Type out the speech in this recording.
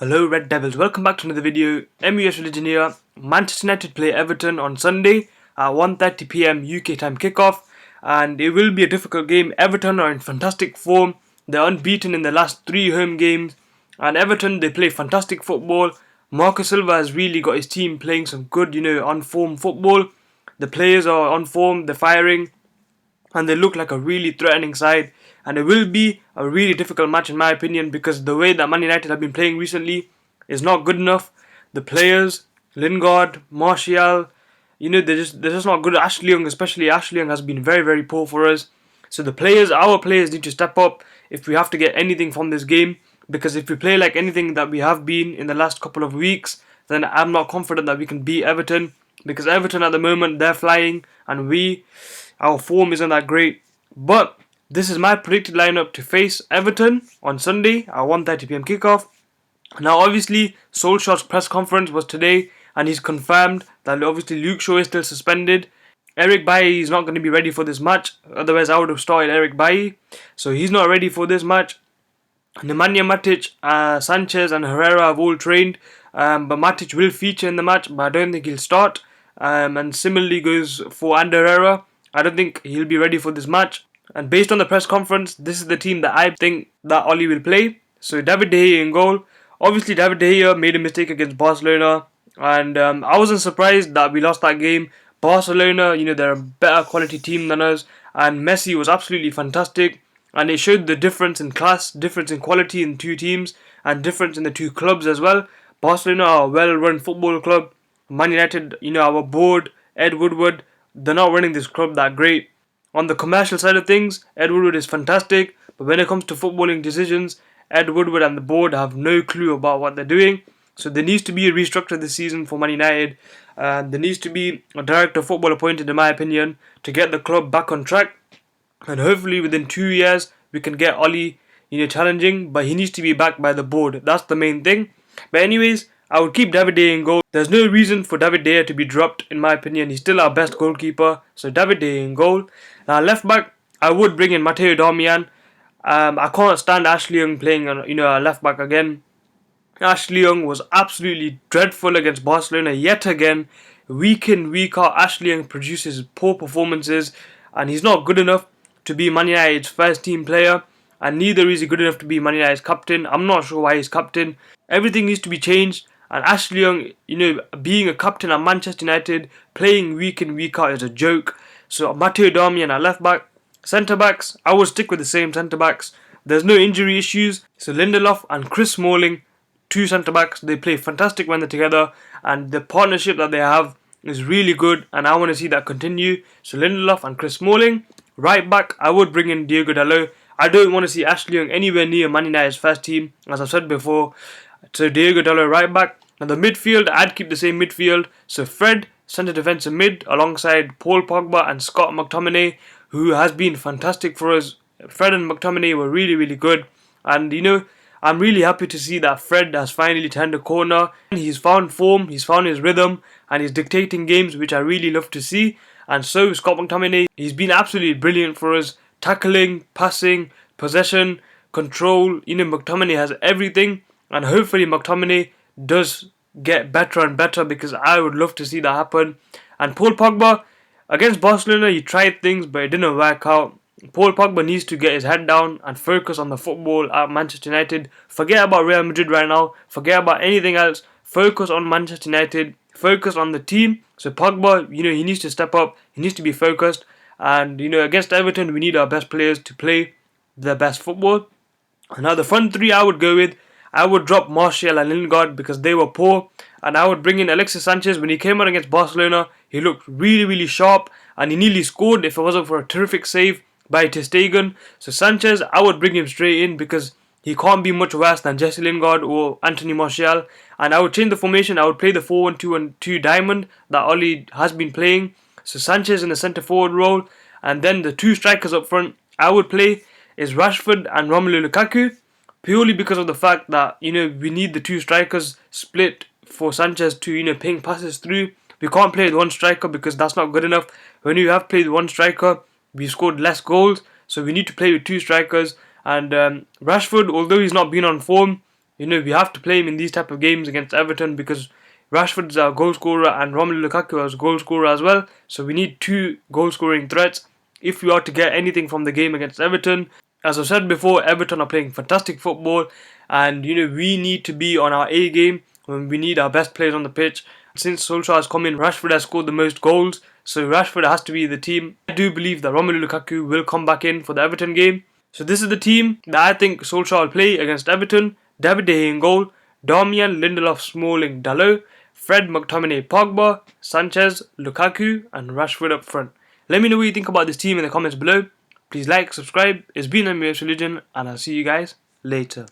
Hello Red Devils, welcome back to another video. MUS Religion here. Manchester United play Everton on Sunday at 1:30 PM UK time kickoff, and it will be a difficult game. Everton are in fantastic form. They're unbeaten in the last 3 home games, and Everton, they play fantastic football. Marco Silva has really got his team playing some good, on form football. The players are on form, they're firing, and they look like a really threatening side. And it will be a really difficult match in my opinion, because the way that Man United have been playing recently is not good enough. The players, Lingard, Martial, they're just not good. Ashley Young, especially Ashley Young, has been very poor for us. So our players need to step up if we have to get anything from this game. Because if we play like anything that we have been in the last couple of weeks, then I'm not confident that we can beat Everton. Because Everton at the moment, they're flying, and our form isn't that great. But this is my predicted lineup to face Everton on Sunday at 1:30 PM kickoff. Now, obviously, Solskjaer's press conference was today, and he's confirmed that obviously Luke Shaw is still suspended. Eric Bailly is not going to be ready for this match. Otherwise, I would have started Eric Bailly. So he's not ready for this match. Nemanja Matic, Sanchez, and Herrera have all trained, but Matic will feature in the match, but I don't think he'll start. And similarly goes for Ander Herrera. I don't think he'll be ready for this match. And based on the press conference, this is the team that I think that Oli will play. So David De Gea in goal. Obviously, David De Gea made a mistake against Barcelona, and I wasn't surprised that we lost that game. Barcelona, they're a better quality team than us, and Messi was absolutely fantastic. And it showed the difference in class, difference in quality in two teams, and difference in the two clubs as well. Barcelona are a well-run football club. Man United, our board, Ed Woodward, they're not running this club that great. On the commercial side of things, Ed Woodward is fantastic, but when it comes to footballing decisions, Ed Woodward and the board have no clue about what they're doing. So there needs to be a restructure this season for Man United. There needs to be a director of football appointed, in my opinion, to get the club back on track. And hopefully within 2 years, we can get Oli, challenging, but he needs to be backed by the board. That's the main thing. But anyways, I would keep David De Gea in goal. There's no reason for David De Gea to be dropped, in my opinion. He's still our best goalkeeper. So David De Gea in goal. Now left back, I would bring in Matteo Darmian. I can't stand Ashley Young playing on a left back again. Ashley Young was absolutely dreadful against Barcelona yet again. Week in, week out, Ashley Young produces poor performances, and he's not good enough to be Man United's first team player, and neither is he good enough to be Man United's captain. I'm not sure why he's captain. Everything needs to be changed, and Ashley Young, being a captain at Manchester United, playing week in, week out is a joke. So Matteo Darmian at left back. Centre backs, I would stick with the same centre backs. There's no injury issues, so Lindelof and Chris Smalling, two centre backs, they play fantastic when they're together, and the partnership that they have is really good, and I want to see that continue. So Lindelof and Chris Smalling. Right back, I would bring in Diogo Dalot. I don't want to see Ashley Young anywhere near Man United's first team, as I've said before. So Diogo Dalot right back. Now the midfield, I'd keep the same midfield. So Fred, centre defensive mid, alongside Paul Pogba and Scott McTominay, who has been fantastic for us. Fred and McTominay were really good. And I'm really happy to see that Fred has finally turned a corner. He's found form, he's found his rhythm, and he's dictating games, which I really love to see. And so Scott McTominay, he's been absolutely brilliant for us. Tackling, passing, possession, control. McTominay has everything. And hopefully McTominay does get better and better, because I would love to see that happen. And Paul Pogba, against Barcelona, he tried things, but it didn't work out. Paul Pogba needs to get his head down and focus on the football at Manchester United. Forget about Real Madrid right now. Forget about anything else. Focus on Manchester United. Focus on the team. So Pogba, he needs to step up. He needs to be focused. And, against Everton, we need our best players to play their best football. And now the front three I would go with, I would drop Martial and Lingard because they were poor. And I would bring in Alexis Sanchez. When he came out against Barcelona, he looked really sharp. And he nearly scored if it wasn't for a terrific save by Ter Stegen. So Sanchez, I would bring him straight in because he can't be much worse than Jesse Lingard or Anthony Martial. And I would change the formation. I would play the 4-1-2-1-2 diamond that Oli has been playing. So Sanchez in the centre forward role. And then the two strikers up front I would play is Rashford and Romelu Lukaku. Purely because of the fact that, we need the two strikers split for Sanchez to, ping passes through. We can't play with one striker because that's not good enough. When you have played with one striker, we scored less goals. So we need to play with two strikers. And Rashford, although he's not been on form, we have to play him in these type of games against Everton because Rashford's our goal scorer and Romelu Lukaku is goal scorer as well. So we need two goal scoring threats if we are to get anything from the game against Everton. As I said before, Everton are playing fantastic football, and we need to be on our A game when we need our best players on the pitch. Since Solskjaer has come in, Rashford has scored the most goals, so Rashford has to be the team. I do believe that Romelu Lukaku will come back in for the Everton game. So this is the team that I think Solskjaer will play against Everton. David De Gea in goal, Darmian, Lindelof, Smalling, Dalot, Fred, McTominay, Pogba, Sanchez, Lukaku and Rashford up front. Let me know what you think about this team in the comments below. Please like, subscribe. It's been MUS Religion and I'll see you guys later.